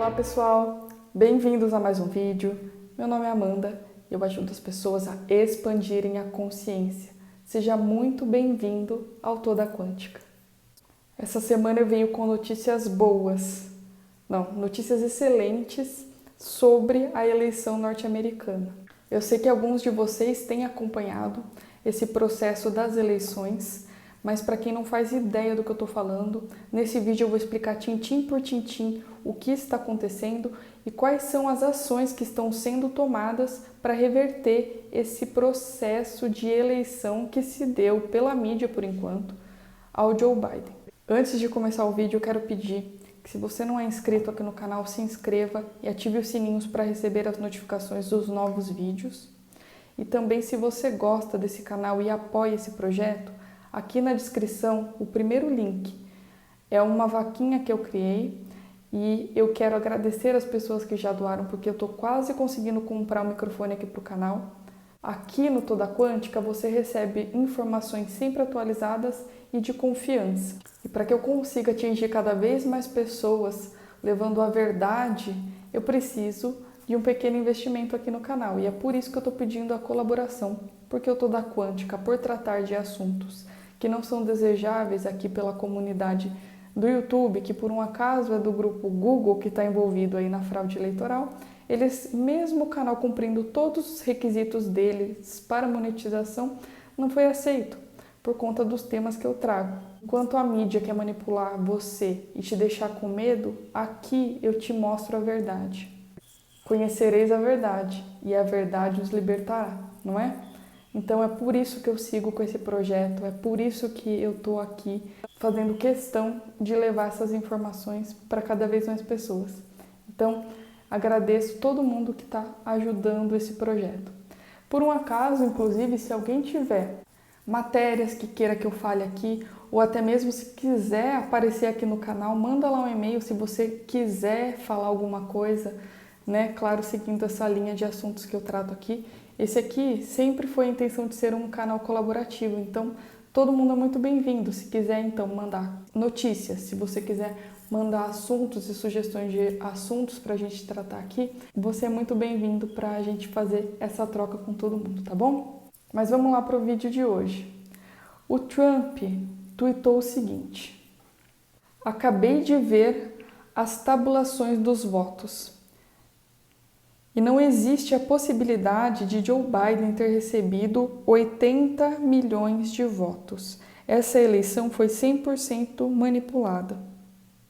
Olá pessoal, bem-vindos a mais um vídeo. Meu nome é Amanda e eu ajudo as pessoas a expandirem a consciência. Seja muito bem-vindo ao Toda Quântica. Essa semana eu venho com notícias boas, notícias excelentes sobre a eleição norte-americana. Eu sei que alguns de vocês têm acompanhado esse processo das eleições, mas para quem não faz ideia do que eu estou falando, nesse vídeo eu vou explicar tintim por tintim o que está acontecendo e quais são as ações que estão sendo tomadas para reverter esse processo de eleição que se deu pela mídia, por enquanto, ao Joe Biden. Antes de começar o vídeo, eu quero pedir que, se você não é inscrito aqui no canal, se inscreva e ative os sininhos para receber as notificações dos novos vídeos. E também, se você gosta desse canal e apoia esse projeto, aqui na descrição, o primeiro link é uma vaquinha que eu criei e eu quero agradecer as pessoas que já doaram, porque eu estou quase conseguindo comprar um microfone aqui para o canal. Aqui no Toda Quântica você recebe informações sempre atualizadas e de confiança. E para que eu consiga atingir cada vez mais pessoas levando a verdade, eu preciso de um pequeno investimento aqui no canal. E é por isso que eu estou pedindo a colaboração, porque o Toda Quântica, por tratar de assuntos que não são desejáveis aqui pela comunidade do YouTube, que por um acaso é do grupo Google que está envolvido aí na fraude eleitoral, eles, mesmo o canal cumprindo todos os requisitos deles para monetização, não foi aceito por conta dos temas que eu trago. Enquanto a mídia quer manipular você e te deixar com medo, aqui eu te mostro a verdade. Conhecereis a verdade e a verdade os libertará, não é? Então é por isso que eu sigo com esse projeto, é por isso que eu estou aqui fazendo questão de levar essas informações para cada vez mais pessoas. Então agradeço todo mundo que está ajudando esse projeto. Por um acaso, inclusive, se alguém tiver matérias que queira que eu fale aqui, ou até mesmo se quiser aparecer aqui no canal, manda lá um e-mail se você quiser falar alguma coisa, né? Claro, seguindo essa linha de assuntos que eu trato aqui. Esse aqui sempre foi a intenção de ser um canal colaborativo, então todo mundo é muito bem-vindo. Se quiser, então, mandar notícias, se você quiser mandar assuntos e sugestões de assuntos para a gente tratar aqui, você é muito bem-vindo para a gente fazer essa troca com todo mundo, tá bom? Mas vamos lá para o vídeo de hoje. O Trump tweetou o seguinte: acabei de ver as tabulações dos votos. E não existe a possibilidade de Joe Biden ter recebido 80 milhões de votos. Essa eleição foi 100% manipulada.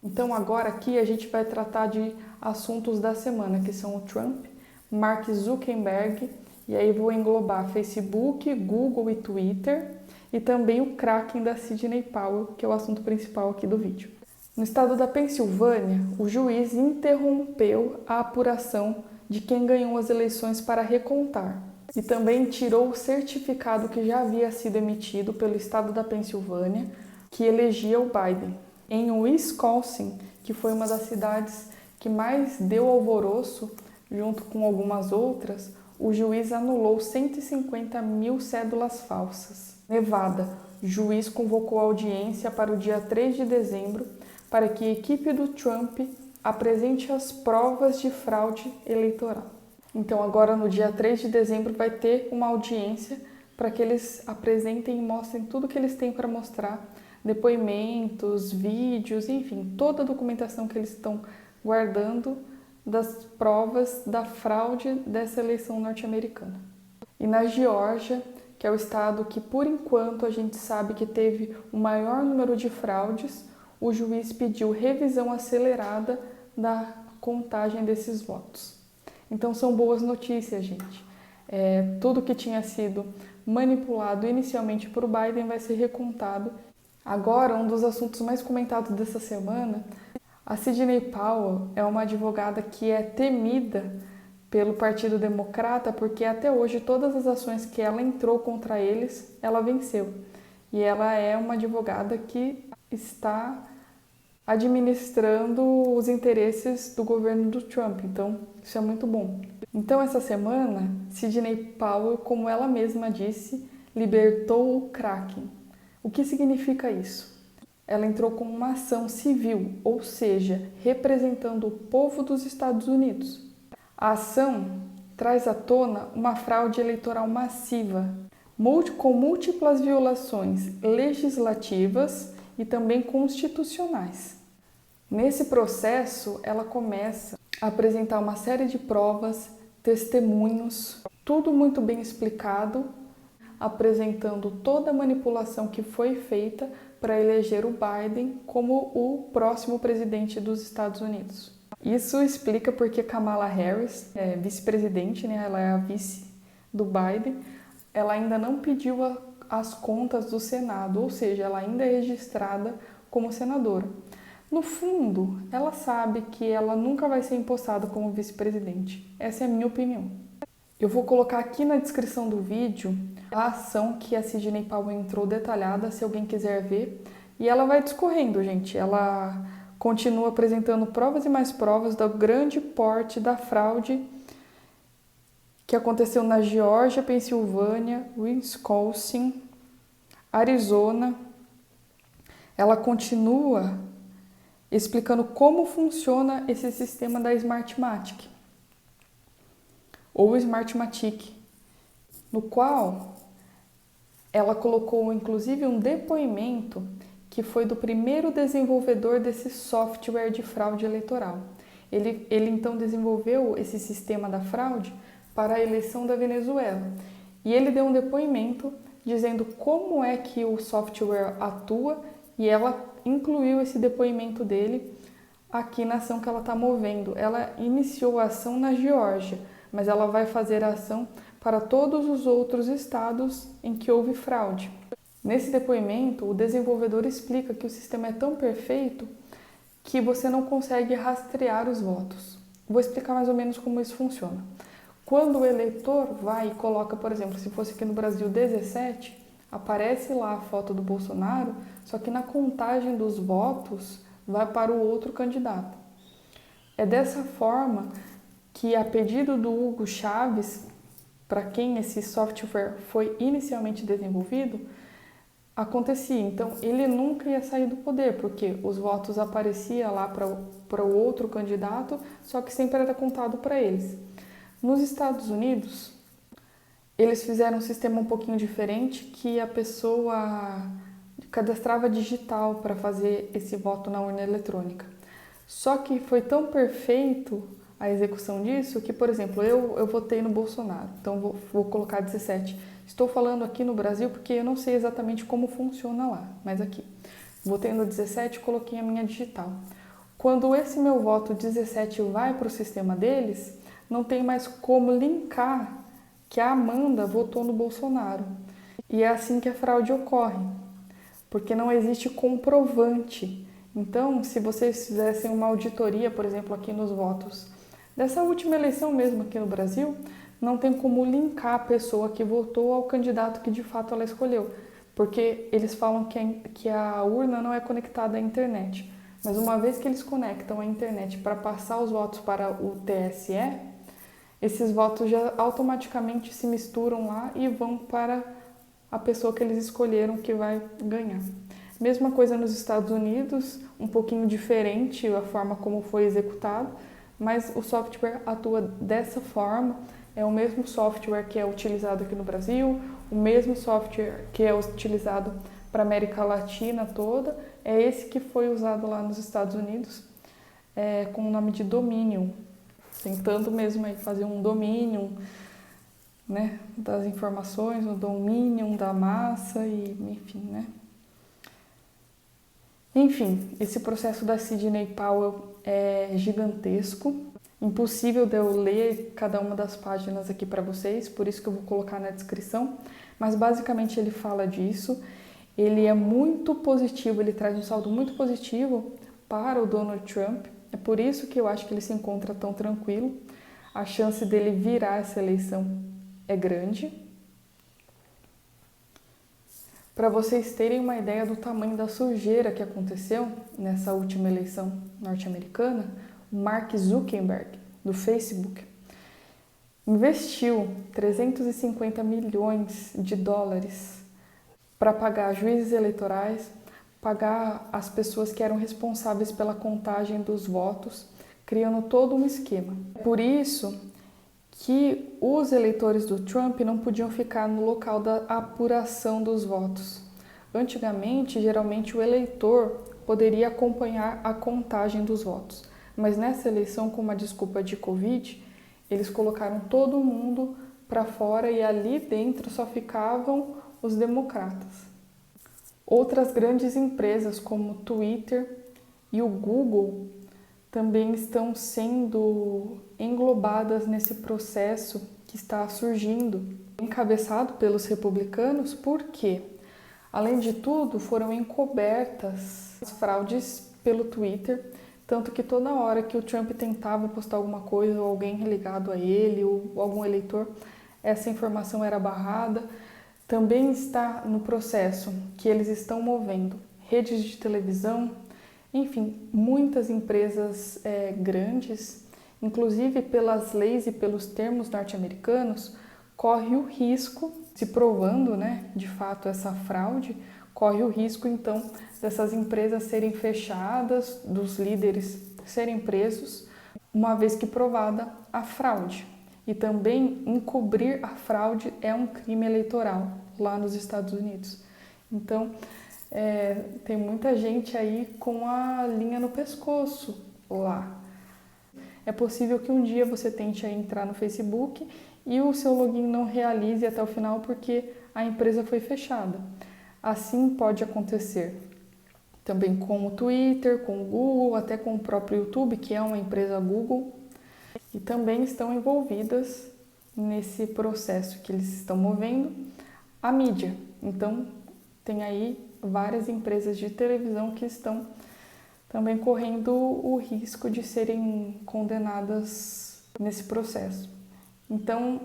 Então agora aqui a gente vai tratar de assuntos da semana, que são o Trump, Mark Zuckerberg, e aí vou englobar Facebook, Google e Twitter, e também o Kraken da Sidney Powell, que é o assunto principal aqui do vídeo. No estado da Pensilvânia, o juiz interrompeu a apuração de quem ganhou as eleições para recontar e também tirou o certificado que já havia sido emitido pelo estado da Pensilvânia que elegia o Biden. Em Wisconsin, que foi uma das cidades que mais deu alvoroço, junto com algumas outras, o juiz anulou 150 mil cédulas falsas. Nevada, o juiz convocou a audiência para o dia 3 de dezembro para que a equipe do Trump apresente as provas de fraude eleitoral. Então agora no dia 3 de dezembro vai ter uma audiência para que eles apresentem e mostrem tudo que eles têm para mostrar, depoimentos, vídeos, enfim, toda a documentação que eles estão guardando das provas da fraude dessa eleição norte-americana. E na Geórgia, que é o estado que por enquanto a gente sabe que teve o maior número de fraudes, o juiz pediu revisão acelerada da contagem desses votos. Então são boas notícias, gente. Tudo que tinha sido manipulado inicialmente por Biden vai ser recontado. Agora, um dos assuntos mais comentados dessa semana, a Sidney Powell é uma advogada que é temida pelo Partido Democrata porque até hoje todas as ações que ela entrou contra eles, ela venceu. E ela é uma advogada que está administrando os interesses do governo do Trump, então isso é muito bom. Então essa semana, Sidney Powell, como ela mesma disse, libertou o Kraken. O que significa isso? ela entrou com uma ação civil, ou seja, representando o povo dos Estados Unidos. A ação traz à tona uma fraude eleitoral massiva, com múltiplas violações legislativas e também constitucionais. Nesse processo, ela começa a apresentar uma série de provas, testemunhos, tudo muito bem explicado, apresentando toda a manipulação que foi feita para eleger o Biden como o próximo presidente dos Estados Unidos. Isso explica porque Kamala Harris é vice-presidente, né? Ela é a vice do Biden, ela ainda não pediu as contas do Senado, ou seja, ela ainda é registrada como senadora. No fundo, ela sabe que ela nunca vai ser empossada como vice-presidente. Essa é a minha opinião. Eu vou colocar aqui na descrição do vídeo a ação que a Sidney Powell entrou detalhada, se alguém quiser ver. E ela vai discorrendo, gente. Ela continua apresentando provas e mais provas do grande porte da fraude que aconteceu na Geórgia, Pensilvânia, Wisconsin, Arizona. Ela continua explicando como funciona esse sistema da Smartmatic, ou Smartmatic, no qual ela colocou inclusive um depoimento que foi do primeiro desenvolvedor desse software de fraude eleitoral. Ele então desenvolveu esse sistema da fraude para a eleição da Venezuela. E ele deu um depoimento dizendo como é que o software atua e ela incluiu esse depoimento dele aqui na ação que ela está movendo. Ela iniciou a ação na Geórgia, mas ela vai fazer a ação para todos os outros estados em que houve fraude. Nesse depoimento, o desenvolvedor explica que o sistema é tão perfeito que você não consegue rastrear os votos. Vou explicar mais ou menos como isso funciona. Quando o eleitor vai e coloca, por exemplo, se fosse aqui no Brasil 17, aparece lá a foto do Bolsonaro, só que na contagem dos votos vai para o outro candidato. É dessa forma que, a pedido do Hugo Chávez, para quem esse software foi inicialmente desenvolvido, acontecia. Então, ele nunca ia sair do poder, porque os votos apareciam lá para o outro candidato, só que sempre era contado para eles. Nos Estados Unidos, eles fizeram um sistema um pouquinho diferente, que a pessoa cadastrava digital para fazer esse voto na urna eletrônica. Só que foi tão perfeito a execução disso que, por exemplo, eu votei no Bolsonaro, então vou colocar 17. Estou falando aqui no Brasil porque eu não sei exatamente como funciona lá, mas aqui. Votei no 17 e coloquei a minha digital. Quando esse meu voto 17 vai para o sistema deles, não tem mais como linkar que a Amanda votou no Bolsonaro. E é assim que a fraude ocorre, porque não existe comprovante. Então, se vocês fizessem uma auditoria, por exemplo, aqui nos votos dessa última eleição mesmo aqui no Brasil, não tem como linkar a pessoa que votou ao candidato que de fato ela escolheu, porque eles falam que a urna não é conectada à internet. Mas uma vez que eles conectam a internet para passar os votos para o TSE, esses votos já automaticamente se misturam lá e vão para a pessoa que eles escolheram que vai ganhar. Mesma coisa nos Estados Unidos, um pouquinho diferente a forma como foi executado, mas o software atua dessa forma. É o mesmo software que é utilizado aqui no Brasil, o mesmo software que é utilizado para a América Latina toda, é esse que foi usado lá nos Estados Unidos, com o nome de Dominion, tentando mesmo aí fazer um Dominion, né, das informações, um Dominion da massa, e enfim, né. Enfim, esse processo da Sidney Powell é gigantesco, impossível de eu ler cada uma das páginas aqui para vocês, por isso que eu vou colocar na descrição, mas basicamente ele fala disso, ele é muito positivo, ele traz um saldo muito positivo para o Donald Trump, é por isso que eu acho que ele se encontra tão tranquilo, a chance dele virar essa eleição é grande. Para vocês terem uma ideia do tamanho da sujeira que aconteceu nessa última eleição norte-americana, o Mark Zuckerberg, do Facebook, investiu 350 milhões de dólares para pagar juízes eleitorais, pagar as pessoas que eram responsáveis pela contagem dos votos, criando todo um esquema. Por isso que os eleitores do Trump não podiam ficar no local da apuração dos votos. Antigamente, geralmente o eleitor poderia acompanhar a contagem dos votos, mas nessa eleição, com uma desculpa de Covid, eles colocaram todo mundo para fora e ali dentro só ficavam os democratas. Outras grandes empresas como o Twitter e o Google também estão sendo englobadas nesse processo que está surgindo, encabeçado pelos republicanos, porque, além de tudo, foram encobertas as fraudes pelo Twitter, tanto que toda hora que o Trump tentava postar alguma coisa, ou alguém ligado a ele, ou algum eleitor, essa informação era barrada. Também está no processo que eles estão movendo redes de televisão, enfim, muitas empresas grandes, inclusive pelas leis e pelos termos norte-americanos, corre o risco, se provando, de fato essa fraude, corre o risco então dessas empresas serem fechadas, dos líderes serem presos, uma vez que provada a fraude. E também encobrir a fraude é um crime eleitoral lá nos Estados Unidos. Então, tem muita gente aí com a linha no pescoço lá. É possível que um dia você tente aí entrar no Facebook e o seu login não realize até o final porque a empresa foi fechada. Assim pode acontecer também com o Twitter, com o Google, até com o próprio YouTube, que é uma empresa Google, e também estão envolvidas nesse processo que eles estão movendo a mídia. Então, tem aí várias empresas de televisão que estão também correndo o risco de serem condenadas nesse processo. Então,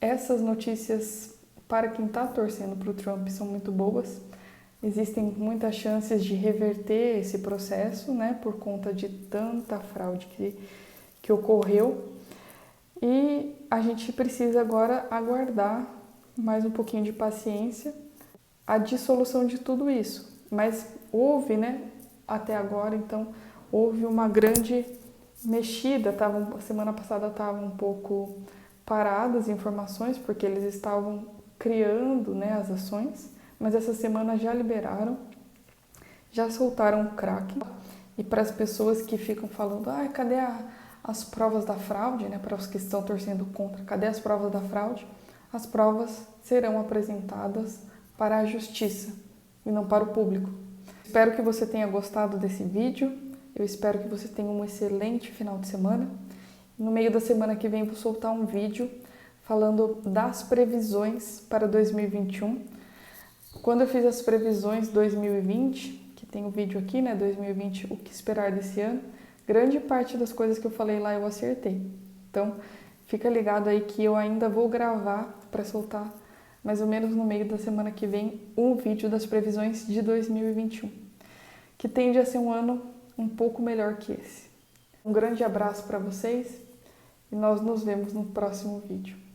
essas notícias para quem está torcendo para o Trump são muito boas. Existem muitas chances de reverter esse processo, por conta de tanta fraude que ocorreu. E a gente precisa agora aguardar mais um pouquinho de paciência a dissolução de tudo isso. Mas houve, até agora, então, houve uma grande mexida. A semana passada estavam um pouco paradas as informações, porque eles estavam criando, as ações, mas essa semana já liberaram, já soltaram o crack. E para as pessoas que ficam falando, cadê as provas da fraude, para os que estão torcendo contra, cadê as provas da fraude? As provas serão apresentadas para a justiça e não para o público. Espero que você tenha gostado desse vídeo, eu espero que você tenha um excelente final de semana. No meio da semana que vem vou soltar um vídeo falando das previsões para 2021. Quando eu fiz as previsões 2020, que tem o vídeo aqui, 2020, o que esperar desse ano, grande parte das coisas que eu falei lá eu acertei. Então, fica ligado aí que eu ainda vou gravar para soltar mais ou menos no meio da semana que vem um vídeo das previsões de 2021, que tende a ser um ano um pouco melhor que esse. Um grande abraço para vocês e nós nos vemos no próximo vídeo.